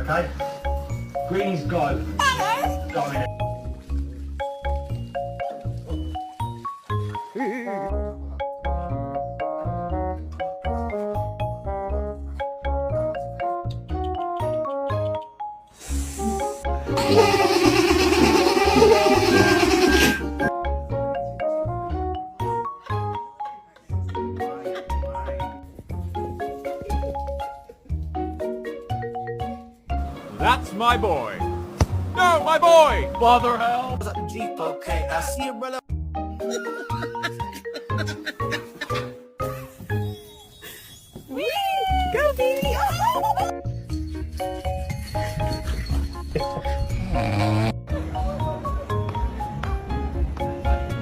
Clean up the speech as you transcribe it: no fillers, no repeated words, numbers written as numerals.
Okay? Greenies go. Go in. That's my boy. No, my boy! Bother hell! Jeep, okay. I see you, brother.